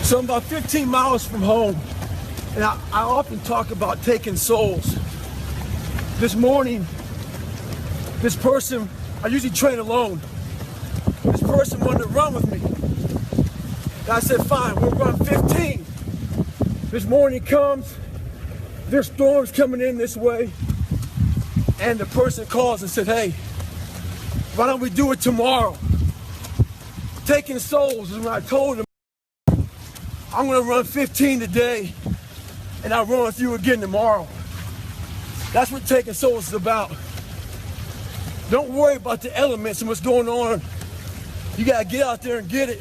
So I'm about 15 miles from home, and I often talk about taking souls. This morning, this person, I usually train alone. This person wanted to run with me. And I said, fine, we'll run 15. This morning comes, there's storms coming in this way, and the person calls and said, hey, why don't we do it tomorrow? Taking souls is when I told him, I'm gonna run 15 today, and I'll run with you again tomorrow. That's what taking souls is about. Don't worry about the elements and what's going on. You gotta get out there and get it.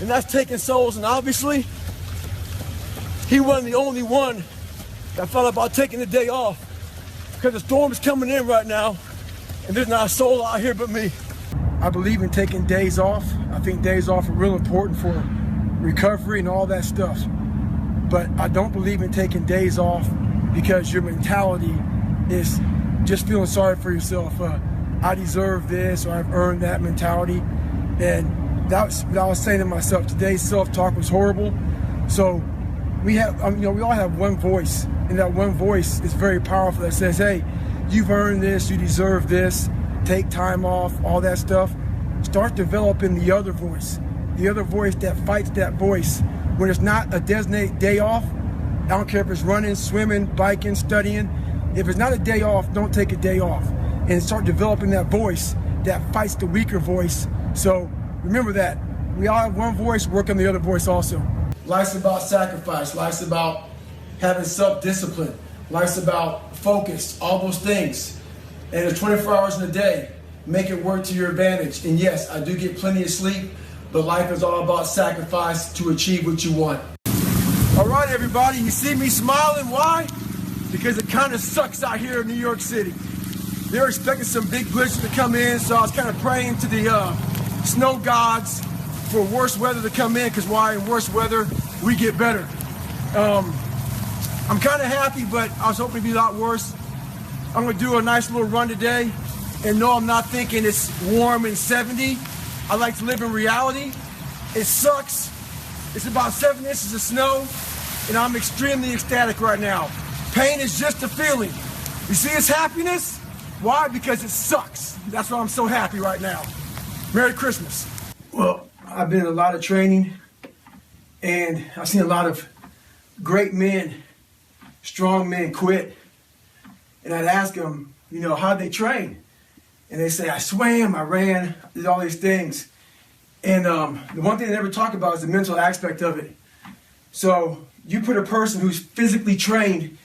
And that's taking souls, and obviously, he wasn't the only one that thought about taking the day off, because the storm is coming in right now, and there's not a soul out here but me. I believe in taking days off. I think days off are real important for recovery and all that stuff. But I don't believe in taking days off because your mentality is just feeling sorry for yourself. I deserve this, or I've earned that mentality. And that's what I was saying to myself. Today's self-talk was horrible. So we have, we all have one voice, and that one voice is very powerful. That says, hey, you've earned this, you deserve this, take time off, all that stuff. Start developing the other voice that fights that voice. When it's not a designated day off, I don't care if it's running, swimming, biking, studying. If it's not a day off, don't take a day off. And start developing that voice that fights the weaker voice. So remember that. We all have one voice, work on the other voice also. Life's about sacrifice. Life's about having self-discipline. Life's about focus, all those things. And there's 24 hours in a day. Make it work to your advantage. And yes, I do get plenty of sleep, but life is all about sacrifice to achieve what you want. All right, everybody, you see me smiling. Why? Because it kind of sucks out here in New York City. They're expecting some big blizzard to come in, so I was kind of praying to the snow gods for worse weather to come in, because why? In worse weather, we get better. I'm kind of happy, but I was hoping it'd be a lot worse. I'm gonna do a nice little run today, and no, I'm not thinking it's warm and 70. I like to live in reality. It sucks. It's about 7 inches of snow, and I'm extremely ecstatic right now. Pain is just a feeling. You see it's happiness? Why? Because it sucks. That's why I'm so happy right now. Merry Christmas. Well, I've been in a lot of training, and I've seen a lot of great men, strong men quit. And I'd ask them, how'd they train? And they say, I swam, I ran, I did all these things. And the one thing they never talk about is the mental aspect of it. So you put a person who's physically trained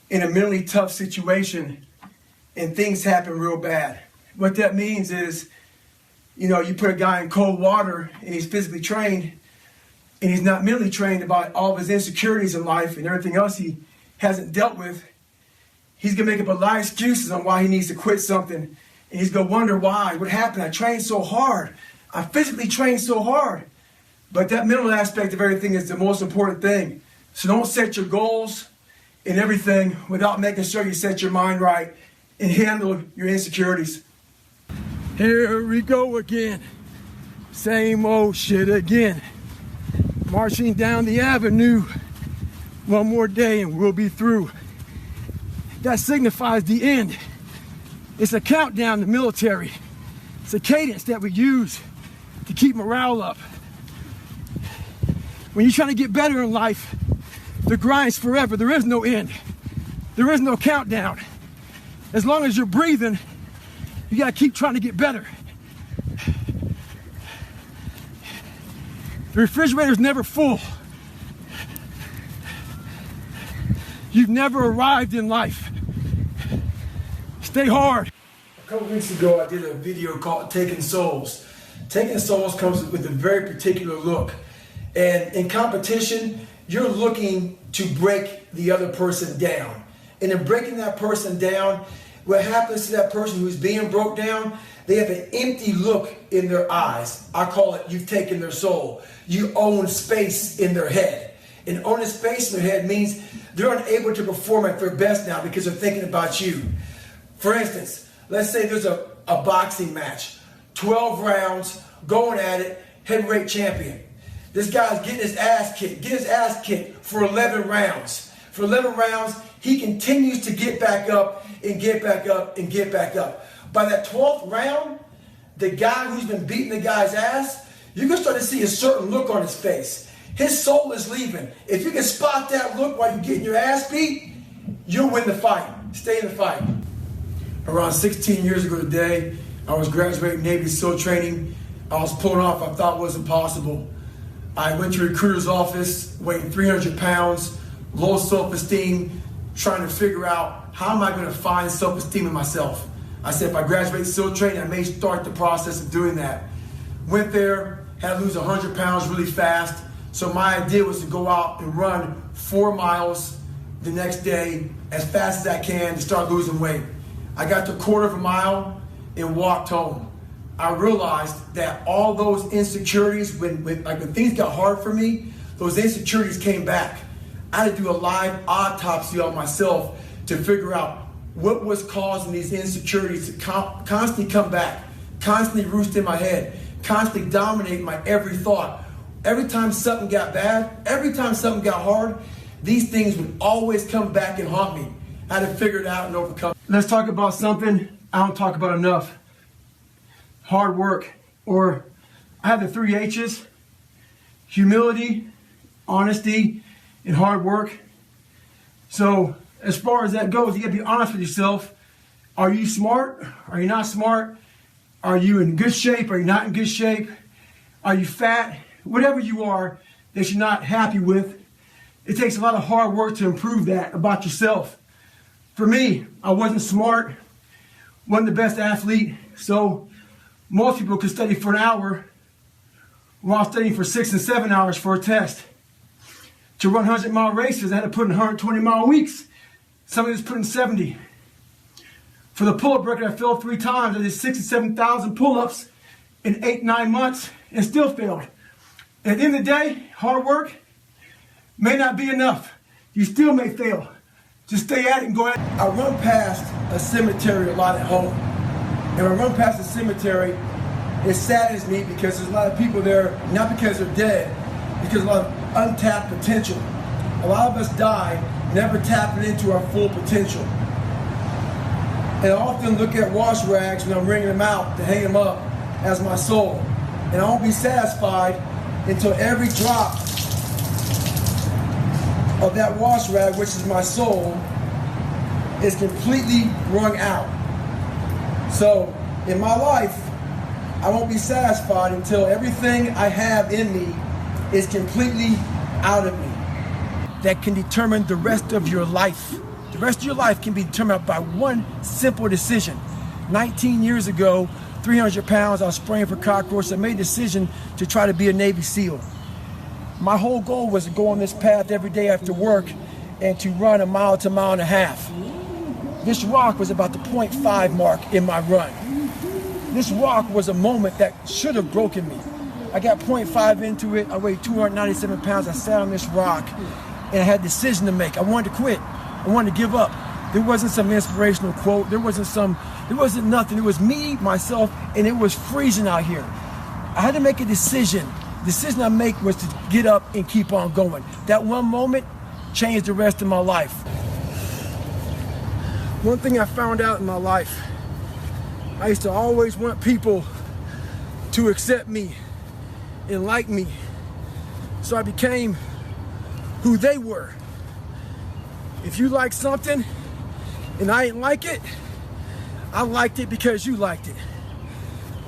in a mentally tough situation, and things happen real bad. What that means is, you put a guy in cold water and he's physically trained, and he's not mentally trained about all of his insecurities in life and everything else he hasn't dealt with. He's gonna make up a lot of excuses on why he needs to quit something. And he's gonna wonder why, what happened? I trained so hard. I physically trained so hard. But that mental aspect of everything is the most important thing. So don't set your goals and everything without making sure you set your mind right and handle your insecurities. Here we go again. Same old shit again. Marching down the avenue. One more day and we'll be through. That signifies the end. It's a countdown to military. It's a cadence that we use to keep morale up. When you're trying to get better in life, the grind's forever. There is no end. There is no countdown. As long as you're breathing, you gotta keep trying to get better. The refrigerator's never full. You've never arrived in life. Stay hard. A couple weeks ago, I did a video called Taking Souls. Taking Souls comes with a very particular look. And in competition, you're looking to break the other person down. And in breaking that person down, what happens to that person who's being broke down, they have an empty look in their eyes. I call it, you've taken their soul. You own space in their head. And owning space in their head means they're unable to perform at their best now because they're thinking about you. For instance, let's say there's a boxing match, 12 rounds, going at it, heavyweight champion. This guy's getting his ass kicked for 11 rounds. For 11 rounds, he continues to get back up and get back up and get back up. By that 12th round, the guy who's been beating the guy's ass, you can start to see a certain look on his face. His soul is leaving. If you can spot that look while you're getting your ass beat, you'll win the fight. Stay in the fight. Around 16 years ago today, I was graduating Navy SEAL training. I was pulling off I thought was impossible. I went to a recruiter's office, weighing 300 pounds, low self-esteem, trying to figure out how am I going to find self-esteem in myself. I said if I graduate SEAL training, I may start the process of doing that. Went there, had to lose 100 pounds really fast. So my idea was to go out and run 4 miles the next day as fast as I can to start losing weight. I got to a quarter of a mile and walked home. I realized that all those insecurities, when things got hard for me, those insecurities came back. I had to do a live autopsy on myself to figure out what was causing these insecurities to constantly come back, constantly roost in my head, constantly dominate my every thought. Every time something got bad, every time something got hard, these things would always come back and haunt me. I had to figure it out and overcome. Let's talk about something I don't talk about enough. Hard work, or I have the 3 H's: humility, honesty, and hard work. So as far as that goes, you gotta be honest with yourself. Are you smart? Are you not smart? Are you in good shape? Are you not in good shape? Are you fat? Whatever you are that you're not happy with, it takes a lot of hard work to improve that about yourself. For me, I wasn't smart, wasn't the best athlete, so most people could study for an hour while studying for 6 and 7 hours for a test. To run 100-mile races, I had to put in 120-mile weeks. Somebody was putting 70. For the pull-up record, I failed 3 times. I did 6,000 to 7,000 pull-ups in 8-9 months and still failed. At the end of the day, hard work may not be enough. You still may fail. Just stay at it and go at it. I run past a cemetery a lot at home. And when I run past the cemetery, it saddens me because there's a lot of people there, not because they're dead, because a lot of untapped potential. A lot of us die never tapping into our full potential. And I often look at wash rags when I'm wringing them out to hang them up as my soul. And I won't be satisfied until every drop of that wash rag, which is my soul, is completely wrung out. So in my life, I won't be satisfied until everything I have in me is completely out of me. That can determine the rest of your life. The rest of your life can be determined by one simple decision. 19 years ago, 300 pounds, I was spraying for cockroaches. I made a decision to try to be a Navy SEAL. My whole goal was to go on this path every day after work and to run 1 mile to 1.5 miles. This rock was about the 0.5 mark in my run. This rock was a moment that should have broken me. I got 0.5 into it. I weighed 297 pounds. I sat on this rock and I had a decision to make. I wanted to quit. I wanted to give up. There wasn't some inspirational quote. There wasn't nothing. It was me, myself, and it was freezing out here. I had to make a decision. The decision I made was to get up and keep on going. That one moment changed the rest of my life. One thing I found out in my life, I used to always want people to accept me and like me. So I became who they were. If you like something and I didn't like it, I liked it because you liked it.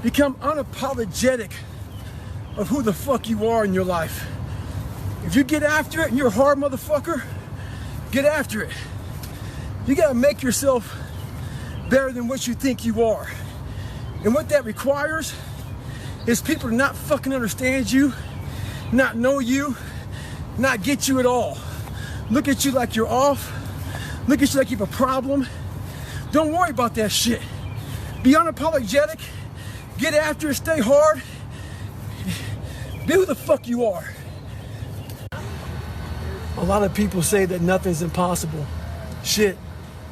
Become unapologetic of who the fuck you are in your life. If you get after it and you're a hard motherfucker, get after it. You gotta make yourself better than what you think you are. And what that requires is people to not fucking understand you, not know you, not get you at all. Look at you like you're off. Look at you like you have a problem. Don't worry about that shit. Be unapologetic. Get after it. Stay hard. Be who the fuck you are. A lot of people say that nothing's impossible. Shit.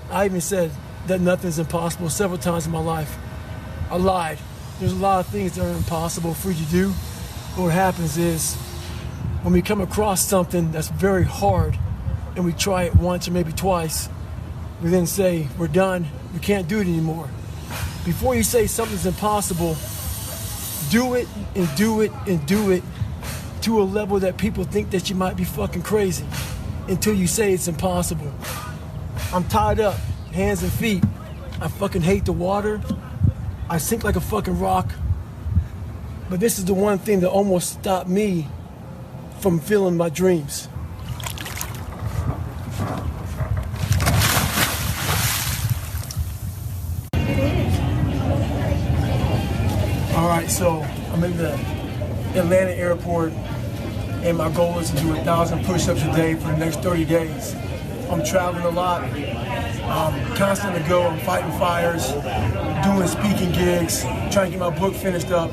I even said that nothing's impossible several times in my life. I lied. There's a lot of things that are impossible for you to do. But what happens is when we come across something that's very hard and we try it once or maybe twice, we then say, we're done, we can't do it anymore. Before you say something's impossible, do it and do it and do it to a level that people think that you might be fucking crazy until you say it's impossible. I'm tied up, hands and feet. I fucking hate the water. I sink like a fucking rock. But this is the one thing that almost stopped me from feeling my dreams. All right, so I'm in the Atlanta airport, and my goal is to do 1,000 push-ups a day for the next 30 days. I'm traveling a lot. I'm constant to go. I'm fighting fires, doing speaking gigs, trying to get my book finished up.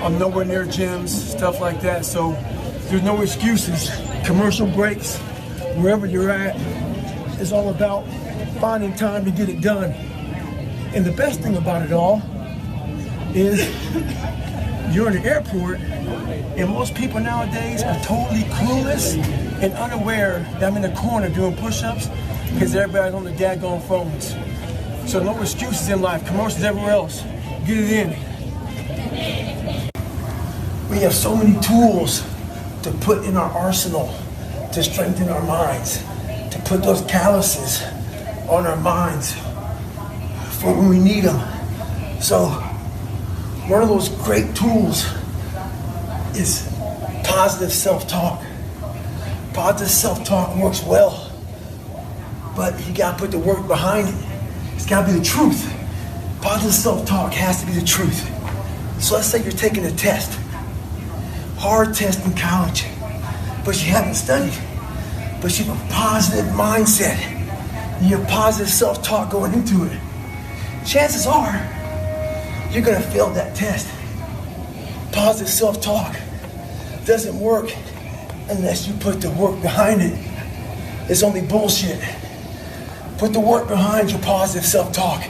I'm nowhere near gyms, stuff like that. So there's no excuses. Commercial breaks, wherever you're at, it's all about finding time to get it done. And the best thing about it all is you're in the airport, and most people nowadays are totally clueless and unaware that I'm in the corner doing push-ups because everybody's on the daggone phones. So no excuses in life, commercials everywhere else. Get it in. We have so many tools to put in our arsenal to strengthen our minds, to put those calluses on our minds for when we need them. So one of those great tools is positive self-talk. Positive self-talk works well, but you gotta put the work behind it. It's gotta be the truth. Positive self-talk has to be the truth. So let's say you're taking a test, hard test in college, but you haven't studied, but you have a positive mindset, and you have positive self-talk going into it. Chances are, you're gonna fail that test. Positive self-talk doesn't work unless you put the work behind it. It's only bullshit. Put the work behind your positive self-talk.